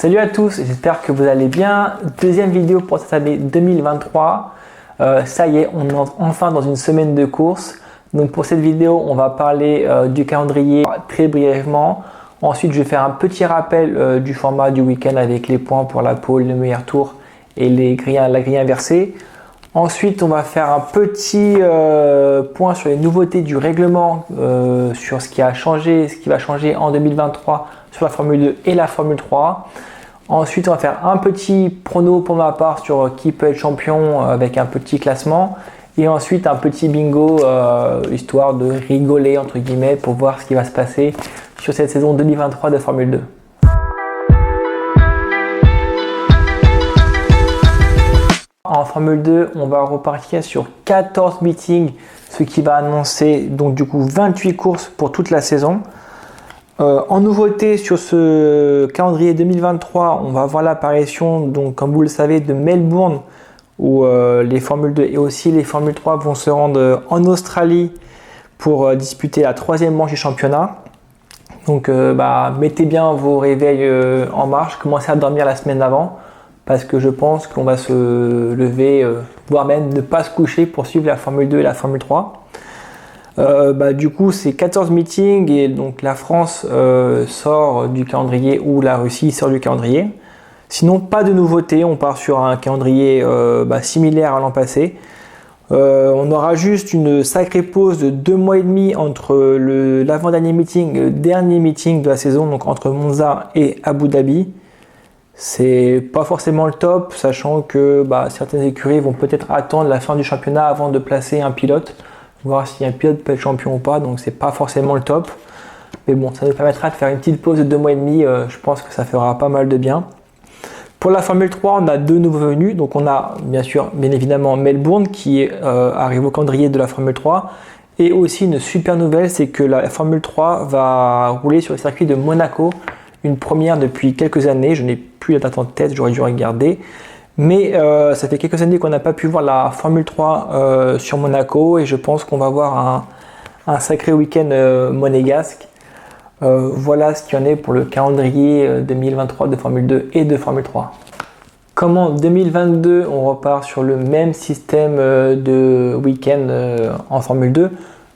Salut à tous, j'espère que vous allez bien. Deuxième vidéo pour cette année 2023. Ça y est, on entre enfin dans une semaine de course. Donc pour cette vidéo, on va parler du calendrier très brièvement. Ensuite, je vais faire un petit rappel du format du week-end avec les points pour la pole, le meilleur tour et la grille inversée. Ensuite, on va faire un petit point sur les nouveautés du règlement, sur ce qui a changé, ce qui va changer en 2023 sur la Formule 2 et la Formule 3. Ensuite, on va faire un petit prono pour ma part sur qui peut être champion avec un petit classement. Et ensuite, un petit bingo, histoire de rigoler, entre guillemets, pour voir ce qui va se passer sur cette saison 2023 de Formule 2. En Formule 2, on va repartir sur 14 meetings, ce qui va annoncer donc du coup 28 courses pour toute la saison. En nouveauté sur ce calendrier 2023, on va voir l'apparition, donc comme vous le savez, de Melbourne, où les Formule 2 et aussi les Formule 3 vont se rendre en Australie pour disputer la troisième manche du championnat. Donc mettez bien vos réveils en marche, commencez à dormir la semaine d'avant, parce que je pense qu'on va se lever, voire même ne pas se coucher pour suivre la Formule 2 et la Formule 3. Du coup, c'est 14 meetings et donc la France sort du calendrier ou la Russie sort du calendrier. Sinon, pas de nouveauté, on part sur un calendrier similaire à l'an passé. On aura juste une sacrée pause de 2 mois et demi entre l'avant-dernier meeting et le dernier meeting de la saison, donc entre Monza et Abu Dhabi. C'est pas forcément le top, sachant que certaines écuries vont peut-être attendre la fin du championnat avant de placer un pilote, voir si un pilote peut être champion ou pas, donc c'est pas forcément le top. Mais bon, ça nous permettra de faire une petite pause de 2 mois et demi, je pense que ça fera pas mal de bien. Pour la Formule 3, on a 2 nouveaux venus, donc on a bien évidemment Melbourne qui arrive au calendrier de la Formule 3, et aussi une super nouvelle, c'est que la Formule 3 va rouler sur le circuit de Monaco, une première depuis quelques années, je n'ai plus la date en tête, j'aurais dû regarder. Mais ça fait quelques années qu'on n'a pas pu voir la Formule 3 sur Monaco et je pense qu'on va avoir un sacré week-end monégasque. Voilà ce qu'il y en est pour le calendrier 2023 de Formule 2 et de Formule 3. Comme en 2022, on repart sur le même système de week-end en Formule 2.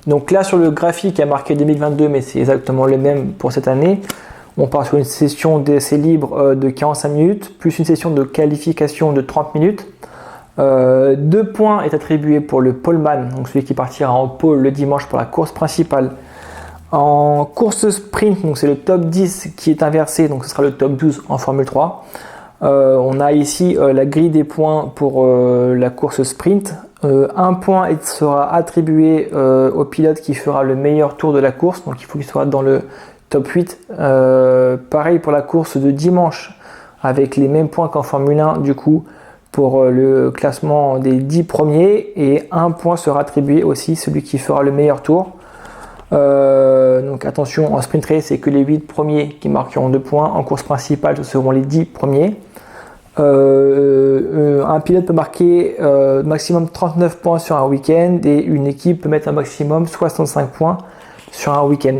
Donc là sur le graphique il y a marqué 2022 mais c'est exactement le même pour cette année. On part sur une session d'essai libre de 45 minutes, plus une session de qualification de 30 minutes. 2 points est attribué pour le poleman, donc celui qui partira en pole le dimanche pour la course principale. En course sprint, donc c'est le top 10 qui est inversé, donc ce sera le top 12 en Formule 3. On a ici la grille des points pour la course sprint. 1 point sera attribué au pilote qui fera le meilleur tour de la course, donc il faut qu'il soit dans le top 8, pareil pour la course de dimanche avec les mêmes points qu'en Formule 1 du coup pour le classement des 10 premiers et 1 point sera attribué aussi celui qui fera le meilleur tour. Donc attention, en sprint race c'est que les 8 premiers qui marqueront 2 points, en course principale ce seront les 10 premiers. Un pilote peut marquer maximum 39 points sur un week-end et une équipe peut mettre un maximum 65 points sur un week-end.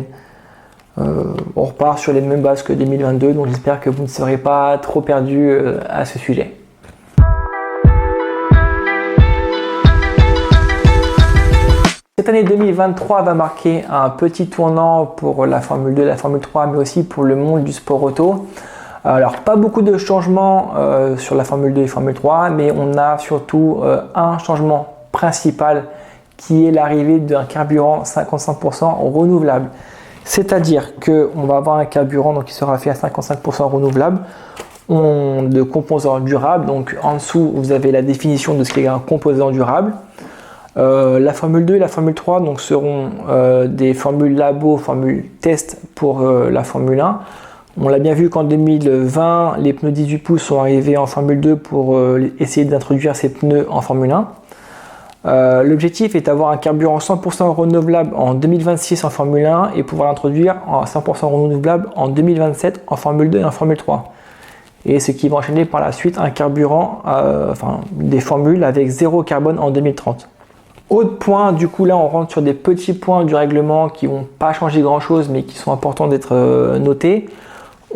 On repart sur les mêmes bases que 2022, donc j'espère que vous ne serez pas trop perdus à ce sujet. Cette année 2023 va marquer un petit tournant pour la Formule 2, la Formule 3, mais aussi pour le monde du sport auto. Alors pas beaucoup de changements sur la Formule 2 et Formule 3, mais on a surtout un changement principal qui est l'arrivée d'un carburant 55% renouvelable. C'est-à-dire qu'on va avoir un carburant qui sera fait à 55% renouvelable, de composants durables. Donc en dessous, vous avez la définition de ce qu'est un composant durable. La Formule 2 et la Formule 3 seront des formules labo, formules test pour la Formule 1. On l'a bien vu qu'en 2020, les pneus 18 pouces sont arrivés en Formule 2 pour essayer d'introduire ces pneus en Formule 1. L'objectif est d'avoir un carburant 100% renouvelable en 2026 en Formule 1 et pouvoir l'introduire en 100% renouvelable en 2027 en Formule 2 et en Formule 3. Et ce qui va enchaîner par la suite un carburant, des formules avec 0 carbone en 2030. Autre point, du coup là on rentre sur des petits points du règlement qui vont pas changer grand chose mais qui sont importants d'être notés.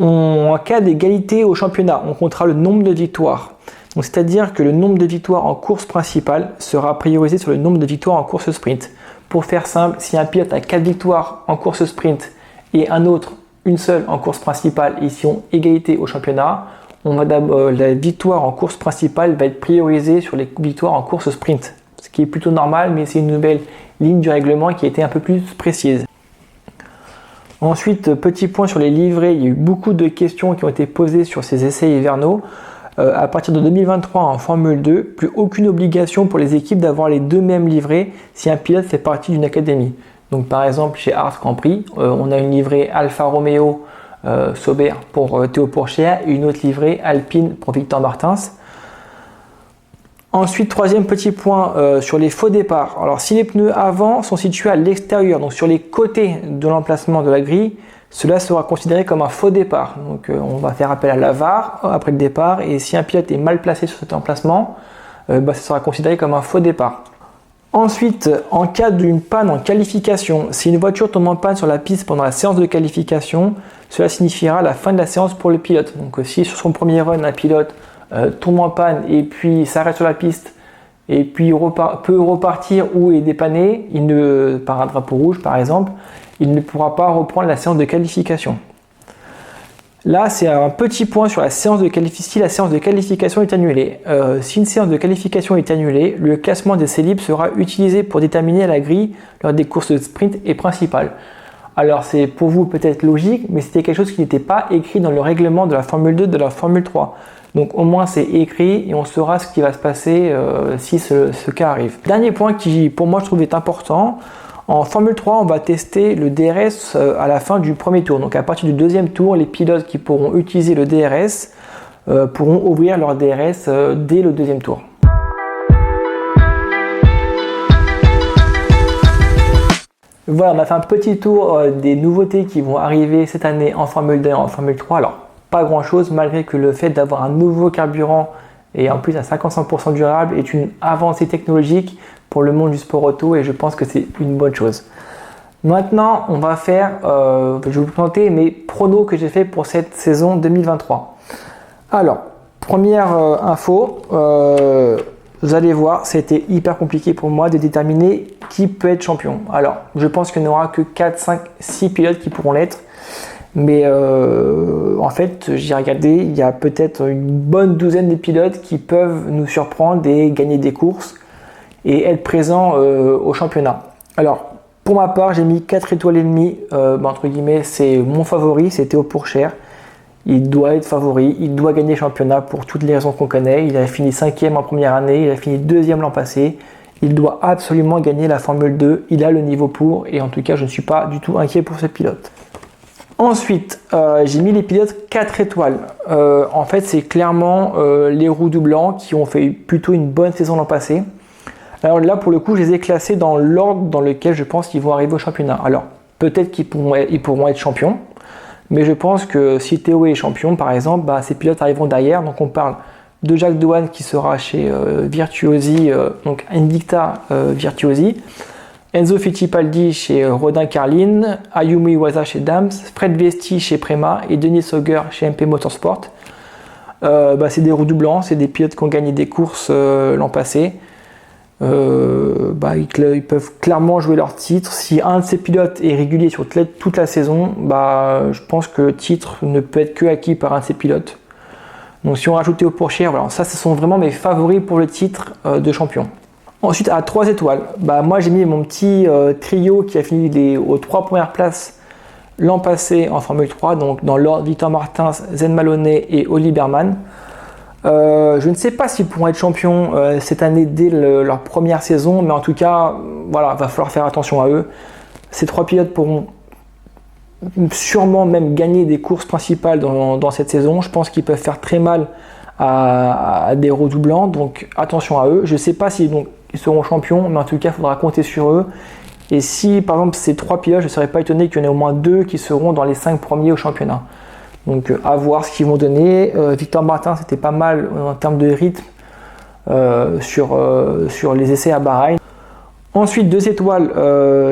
En cas d'égalité au championnat, on comptera le nombre de victoires. Donc, c'est-à-dire que le nombre de victoires en course principale sera priorisé sur le nombre de victoires en course sprint. Pour faire simple, si un pilote a 4 victoires en course sprint et un autre une seule en course principale, et si on égalité au championnat, la victoire en course principale va être priorisée sur les victoires en course sprint. Ce qui est plutôt normal, mais c'est une nouvelle ligne du règlement qui a été un peu plus précise. Ensuite, petit point sur les livrets, il y a eu beaucoup de questions qui ont été posées sur ces essais hivernaux. À partir de 2023 en Formule 2, plus aucune obligation pour les équipes d'avoir les deux mêmes livrets si un pilote fait partie d'une académie. Donc par exemple chez Haas Grand Prix, on a une livrée Alfa Romeo Sauber pour Théo Pourchaire et une autre livrée Alpine pour Victor Martins. Ensuite, troisième petit point sur les faux départs. Alors si les pneus avant sont situés à l'extérieur, donc sur les côtés de l'emplacement de la grille, cela sera considéré comme un faux départ. Donc on va faire appel à la VAR après le départ, et si un pilote est mal placé sur cet emplacement, ça sera considéré comme un faux départ. Ensuite, en cas d'une panne en qualification, si une voiture tombe en panne sur la piste pendant la séance de qualification, cela signifiera la fin de la séance pour le pilote. Donc si sur son premier run, un pilote tombe en panne et puis s'arrête sur la piste et puis peut repartir ou est dépanné, par un drapeau rouge par exemple, il ne pourra pas reprendre la séance de qualification. Là, c'est un petit point sur la séance de qualification. Si la séance de qualification est annulée, si une séance de qualification est annulée, le classement des essais libres sera utilisé pour déterminer la grille lors des courses de sprint et principales. Alors c'est pour vous peut-être logique, mais c'était quelque chose qui n'était pas écrit dans le règlement de la Formule 2, de la Formule 3. Donc au moins c'est écrit et on saura ce qui va se passer si ce cas arrive. Dernier point qui pour moi je trouve est important. En Formule 3, on va tester le DRS à la fin du premier tour. Donc à partir du deuxième tour, les pilotes qui pourront utiliser le DRS pourront ouvrir leur DRS dès le deuxième tour. Voilà, on a fait un petit tour des nouveautés qui vont arriver cette année en Formule 2 et en Formule 3. Alors, pas grand chose, malgré que le fait d'avoir un nouveau carburant et en plus à 55% durable est une avancée technologique pour le monde du sport auto, et je pense que c'est une bonne chose. Maintenant, on va faire, je vais vous présenter mes pronos que j'ai fait pour cette saison 2023. Alors, première info, vous allez voir, c'était hyper compliqué pour moi de déterminer qui peut être champion. Alors, je pense qu'il n'y aura que 4, 5, 6 pilotes qui pourront l'être. Mais en fait, j'ai regardé, il y a peut-être une bonne douzaine de pilotes qui peuvent nous surprendre et gagner des courses et être présents au championnat. Alors, pour ma part, j'ai mis 4 étoiles et demie, entre guillemets, c'est mon favori, c'est Théo Pourchaire. Il doit être favori, il doit gagner le championnat pour toutes les raisons qu'on connaît. Il a fini 5e en première année, il a fini 2e l'an passé. Il doit absolument gagner la Formule 2, il a le niveau pour, et en tout cas, je ne suis pas du tout inquiet pour ce pilote. Ensuite, j'ai mis les pilotes 4 étoiles. En fait, c'est clairement les Roux-Blanc qui ont fait plutôt une bonne saison l'an passé. Alors là, pour le coup, je les ai classés dans l'ordre dans lequel je pense qu'ils vont arriver au championnat. Alors, peut-être qu'ils pourront être champions, mais je pense que si Théo est champion, par exemple, ces pilotes arriveront derrière. Donc, on parle de Jacques Drouin qui sera chez Virtuosi, donc Invicta Virtuosi. Enzo Fittipaldi chez Rodin Carlin, Ayumu Iwasa chez Dams, Fred Vesti chez Prema et Denis Sauger chez MP Motorsport. C'est des Roux-Blanc, c'est des pilotes qui ont gagné des courses l'an passé. Ils peuvent clairement jouer leur titre. Si un de ces pilotes est régulier sur toute la saison, je pense que le titre ne peut être que acquis par un de ces pilotes. Donc si on rajoute Théo Pourchaire, voilà, ça ce sont vraiment mes favoris pour le titre de champion. Ensuite, à 3 étoiles, moi j'ai mis mon petit trio qui a fini aux 3 premières places l'an passé en Formule 3, donc dans l'ordre Victor Martins, Zen Maloney et Oli Berman. Je ne sais pas s'ils pourront être champions cette année dès leur première saison, mais en tout cas, voilà, va falloir faire attention à eux. Ces 3 pilotes pourront sûrement même gagner des courses principales dans cette saison. Je pense qu'ils peuvent faire très mal à des Roux-Blanc, donc attention à eux. Je ne sais pas si ils seront champions, mais en tout cas, il faudra compter sur eux. Et si, par exemple, ces 3 pilotes, je ne serais pas étonné qu'il y en ait au moins 2 qui seront dans les 5 premiers au championnat. Donc, à voir ce qu'ils vont donner. Victor Martin, c'était pas mal en termes de rythme sur les essais à Bahreïn. Ensuite, 2 étoiles,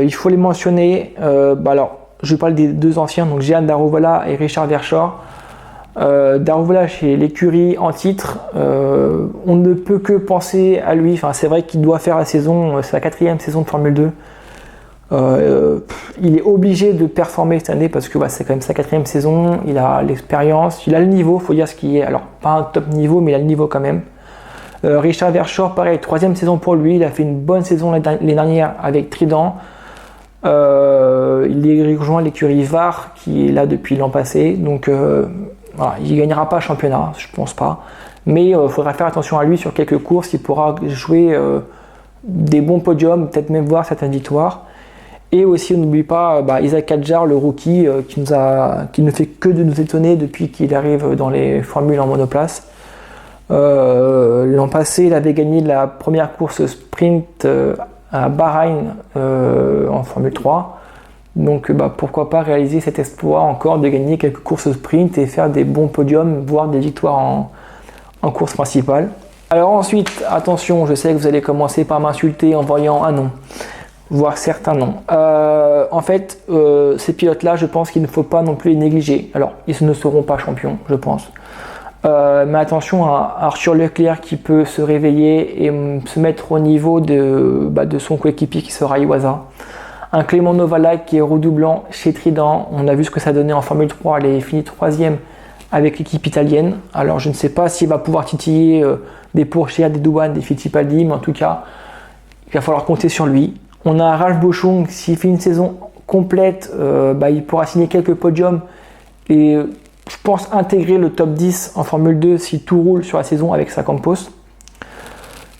il faut les mentionner. Alors, je parle des deux anciens, donc Jehan Daruvala et Richard Verschoor. Daruvala chez l'écurie en titre, on ne peut que penser à lui. Enfin, c'est vrai qu'il doit faire la saison, c'est la 4e saison de Formule 2. Il est obligé de performer cette année parce que c'est quand même sa 4e saison. Il a l'expérience, il a le niveau, faut dire ce qui est. Alors, pas un top niveau, mais il a le niveau quand même. Richard Verschoor, pareil, 3e saison pour lui. Il a fait une bonne saison l'année dernière avec Trident. Il est rejoint l'écurie VAR qui est là depuis l'an passé. Donc, voilà, il ne gagnera pas le championnat, je pense pas. Mais il faudra faire attention à lui sur quelques courses. Il pourra jouer des bons podiums, peut-être même voir certaines victoires. Et aussi, on n'oublie pas Isaac Hadjar, le rookie, qui ne fait que de nous étonner depuis qu'il arrive dans les formules en monoplace. L'an passé, il avait gagné la première course sprint à Bahreïn en Formule 3. Donc pourquoi pas réaliser cet exploit encore de gagner quelques courses sprint et faire des bons podiums, voire des victoires en course principale. Alors ensuite, attention, je sais que vous allez commencer par m'insulter en voyant un nom, voire certains noms. En fait, ces pilotes-là, je pense qu'il ne faut pas non plus les négliger. Alors, ils ne seront pas champions, je pense. Mais attention à Arthur Leclerc qui peut se réveiller et se mettre au niveau de son coéquipier qui sera Iwasa. Un Clément Novala qui est redoublant chez Trident. On a vu ce que ça donnait en Formule 3. Il est fini 3e avec l'équipe italienne. Alors je ne sais pas s'il va pouvoir titiller des Pourchaire, des Douane, des Fittipaldi, mais en tout cas, il va falloir compter sur lui. On a Ralph Boschung, s'il fait une saison complète, il pourra signer quelques podiums et je pense intégrer le top 10 en Formule 2 si tout roule sur la saison avec sa Campos.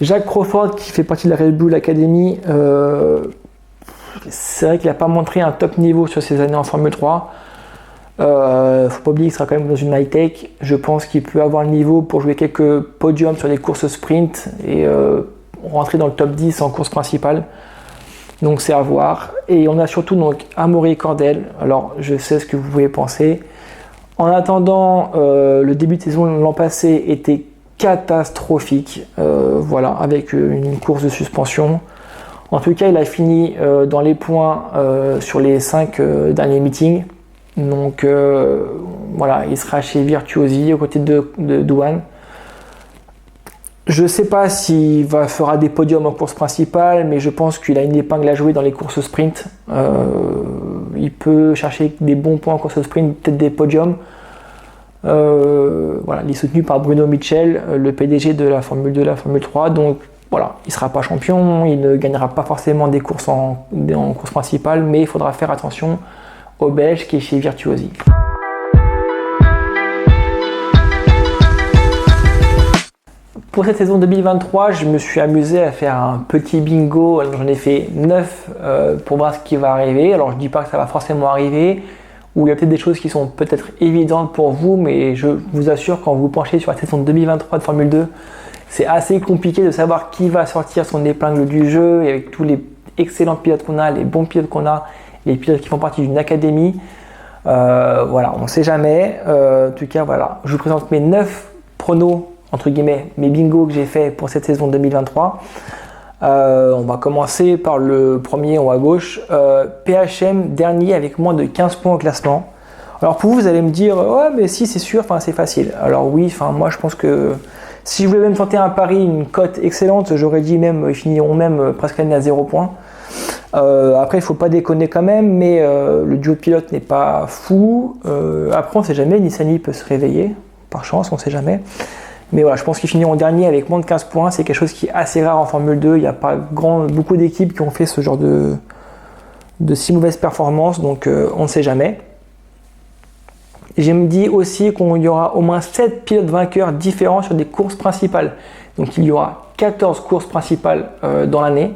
Jacques Crawford qui fait partie de la Red Bull Academy, c'est vrai qu'il n'a pas montré un top niveau sur ses années en Formule 3. Faut pas oublier qu'il sera quand même dans une high-tech. Je pense qu'il peut avoir le niveau pour jouer quelques podiums sur des courses sprint et rentrer dans le top 10 en course principale. Donc c'est à voir. Et on a surtout donc Amaury Cordel. Alors je sais ce que vous pouvez penser. En attendant, le début de saison l'an passé était catastrophique. Avec une course de suspension. En tout cas, il a fini dans les points sur les 5 derniers meetings. Donc il sera chez Virtuosi aux côtés de Douane. Je ne sais pas s'il fera des podiums en course principale, mais je pense qu'il a une épingle à jouer dans les courses sprint. Il peut chercher des bons points en course sprint, peut-être des podiums. Il est soutenu par Bruno Mitchell, le PDG de la Formule 2 et la Formule 3. Donc voilà, il ne sera pas champion, il ne gagnera pas forcément des courses en course principale, mais il faudra faire attention au Belge qui est chez Virtuosi. Pour cette saison 2023, je me suis amusé à faire un petit bingo. Alors, j'en ai fait 9 pour voir ce qui va arriver. Alors je ne dis pas que ça va forcément arriver, ou il y a peut-être des choses qui sont peut-être évidentes pour vous, mais je vous assure, quand vous penchez sur la saison 2023 de Formule 2, c'est assez compliqué de savoir qui va sortir son épingle du jeu, et avec tous les excellents pilotes qu'on a, les bons pilotes qu'on a, les pilotes qui font partie d'une académie. On ne sait jamais. En tout cas, je vous présente mes 9 pronos, entre guillemets, mes bingos que j'ai fait pour cette saison 2023. On va commencer par le premier en haut à gauche. PHM, dernier avec moins de 15 points au classement. Alors pour vous allez me dire, ouais, mais si, c'est sûr, c'est facile. Alors oui, moi je pense que si je voulais même tenter un pari, une cote excellente, j'aurais dit ils finiront même presque l'année à 0 points. Après, il ne faut pas déconner quand même, mais le duo de pilote n'est pas fou. Après, on ne sait jamais, Nissany peut se réveiller, par chance, on ne sait jamais. Mais je pense qu'ils finiront dernier avec moins de 15 points. C'est quelque chose qui est assez rare en Formule 2. Il n'y a pas beaucoup d'équipes qui ont fait ce genre de si mauvaises performances, donc on ne sait jamais. J'ai me dit aussi qu'il y aura au moins 7 pilotes vainqueurs différents sur des courses principales. Donc il y aura 14 courses principales dans l'année.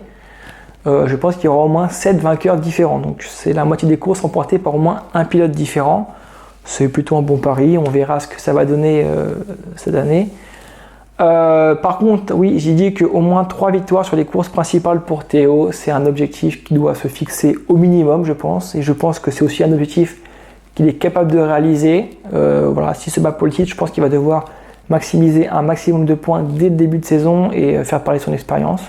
Je pense qu'il y aura au moins 7 vainqueurs différents. Donc c'est la moitié des courses remportées par au moins un pilote différent. C'est plutôt un bon pari. On verra ce que ça va donner cette année. Par contre, oui, j'ai dit qu'au moins 3 victoires sur les courses principales pour Théo. C'est un objectif qui doit se fixer au minimum, je pense. Et je pense que c'est aussi un objectif qu'il est capable de réaliser. S'il se bat pour le titre, je pense qu'il va devoir maximiser un maximum de points dès le début de saison et faire parler son expérience.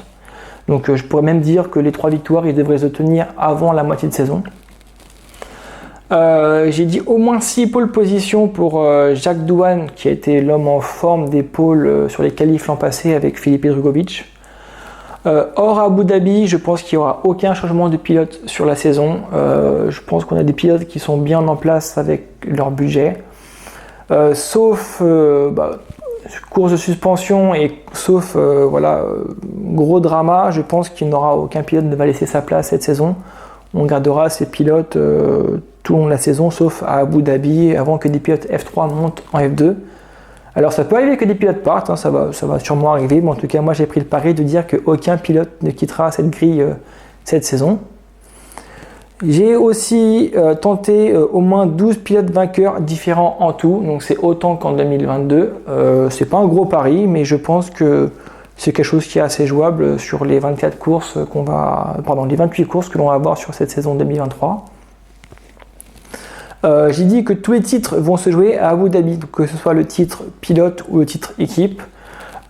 Donc je pourrais même dire que les 3 victoires, il devrait les obtenir avant la moitié de saison. J'ai dit au moins 6 pôles position pour Jacques Douane, qui a été l'homme en forme des pôles sur les qualifs l'an passé avec Filipe Drugovich. Hors Abu Dhabi, je pense qu'il n'y aura aucun changement de pilote sur la saison. Je pense qu'on a des pilotes qui sont bien en place avec leur budget. Sauf course de suspension et sauf gros drama, je pense qu'il n'y aura aucun pilote ne va laisser sa place cette saison. On gardera ces pilotes tout au long de la saison, sauf à Abu Dhabi, avant que des pilotes F3 montent en F2. Alors ça peut arriver que des pilotes partent, hein, ça va sûrement arriver, mais en tout cas moi j'ai pris le pari de dire qu'aucun pilote ne quittera cette grille cette saison. J'ai aussi tenté au moins 12 pilotes vainqueurs différents en tout, donc c'est autant qu'en 2022. C'est pas un gros pari, mais je pense que c'est quelque chose qui est assez jouable sur les 24 courses les 28 courses que l'on va avoir sur cette saison 2023. J'ai dit que tous les titres vont se jouer à Abu Dhabi, donc que ce soit le titre pilote ou le titre équipe.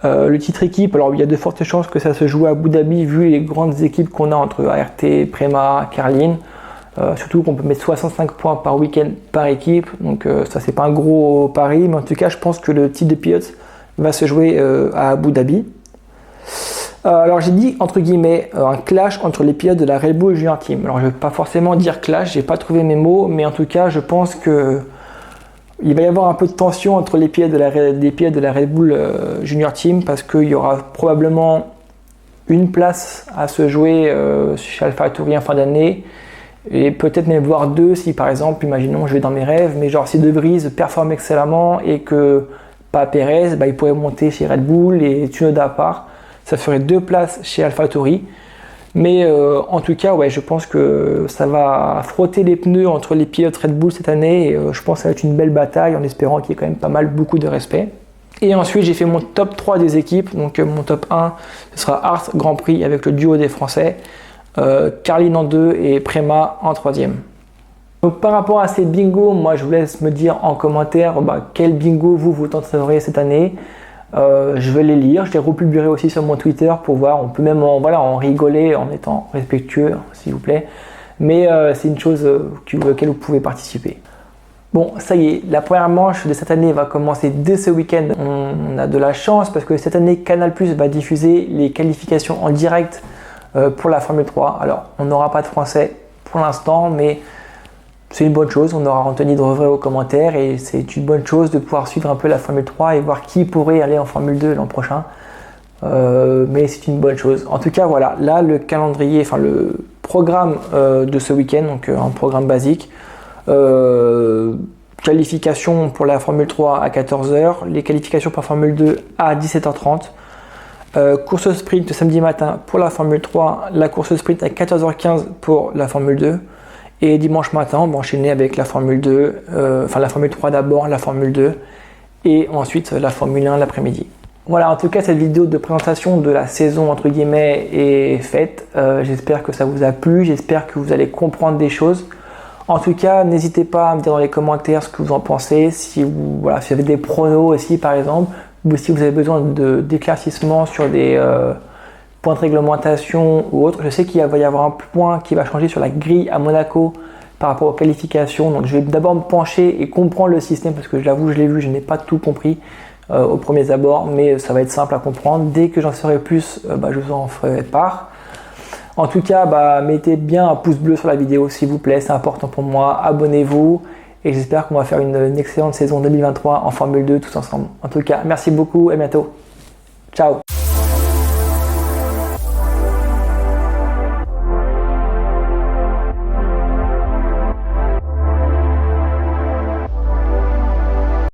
Le titre équipe, alors il y a de fortes chances que ça se joue à Abu Dhabi vu les grandes équipes qu'on a entre ART, Prema, Carlin. Surtout qu'on peut mettre 65 points par week-end par équipe, donc ça c'est pas un gros pari, mais en tout cas je pense que le titre de pilote va se jouer à Abu Dhabi. Alors j'ai dit entre guillemets un clash entre les pilotes de la Red Bull Junior Team. Alors je ne vais pas forcément dire clash, j'ai pas trouvé mes mots, mais en tout cas je pense que il va y avoir un peu de tension entre les pilotes de la Red Bull Junior Team parce qu'il y aura probablement une place à se jouer chez AlphaTauri en fin d'année et peut-être même voire deux si par exemple, imaginons je vais dans mes rêves, mais genre si De Vries performe excellemment et que pas Perez, il pourrait monter chez Red Bull et Tsunoda à part. Ça ferait 2 places chez AlphaTauri. Mais en tout cas, ouais, je pense que ça va frotter les pneus entre les pilotes Red Bull cette année. Et je pense que ça va être une belle bataille en espérant qu'il y ait quand même beaucoup de respect. Et ensuite, j'ai fait mon top 3 des équipes. Donc mon top 1, ce sera Art Grand Prix avec le duo des Français. Carlin en 2 et Prema en 3e. Donc par rapport à ces bingos, moi je vous laisse me dire en commentaire quel bingo vous tenteriez cette année. Je vais les lire, je les republierai aussi sur mon Twitter pour voir, on peut même en rigoler en étant respectueux s'il vous plaît, mais c'est une chose auquel vous pouvez participer. Bon, ça y est, la première manche de cette année va commencer dès ce week-end. On a de la chance parce que cette année Canal+ va diffuser les qualifications en direct pour la Formule 3. Alors on n'aura pas de français pour l'instant, mais c'est une bonne chose, on aura Anthony Drevray aux commentaires et c'est une bonne chose de pouvoir suivre un peu la Formule 3 et voir qui pourrait aller en Formule 2 l'an prochain. Mais c'est une bonne chose. En tout cas, voilà, là le calendrier, le programme de ce week-end, donc un programme basique. Qualification pour la Formule 3 à 14h, les qualifications pour la Formule 2 à 17h30. Course sprint samedi matin pour la Formule 3, la course sprint à 14h15 pour la Formule 2. Et dimanche matin, on va enchaîner avec la Formule 2, la Formule 3 d'abord, la Formule 2 et ensuite la Formule 1 l'après-midi. Voilà, en tout cas, cette vidéo de présentation de la saison entre guillemets est faite. J'espère que ça vous a plu, j'espère que vous allez comprendre des choses. En tout cas, n'hésitez pas à me dire dans les commentaires ce que vous en pensez, si vous avez des pronos aussi par exemple, ou si vous avez besoin d'éclaircissements sur des points de réglementation ou autre. Je sais qu'il va y avoir un point qui va changer sur la grille à Monaco par rapport aux qualifications, donc je vais d'abord me pencher et comprendre le système parce que je l'avoue, je l'ai vu, je n'ai pas tout compris aux premiers abords, mais ça va être simple à comprendre. Dès que j'en saurai plus, je vous en ferai part. En tout cas, mettez bien un pouce bleu sur la vidéo s'il vous plaît, c'est important pour moi, abonnez-vous et j'espère qu'on va faire une excellente saison 2023 en Formule 2 tous ensemble. En tout cas, merci beaucoup et à bientôt. Ciao.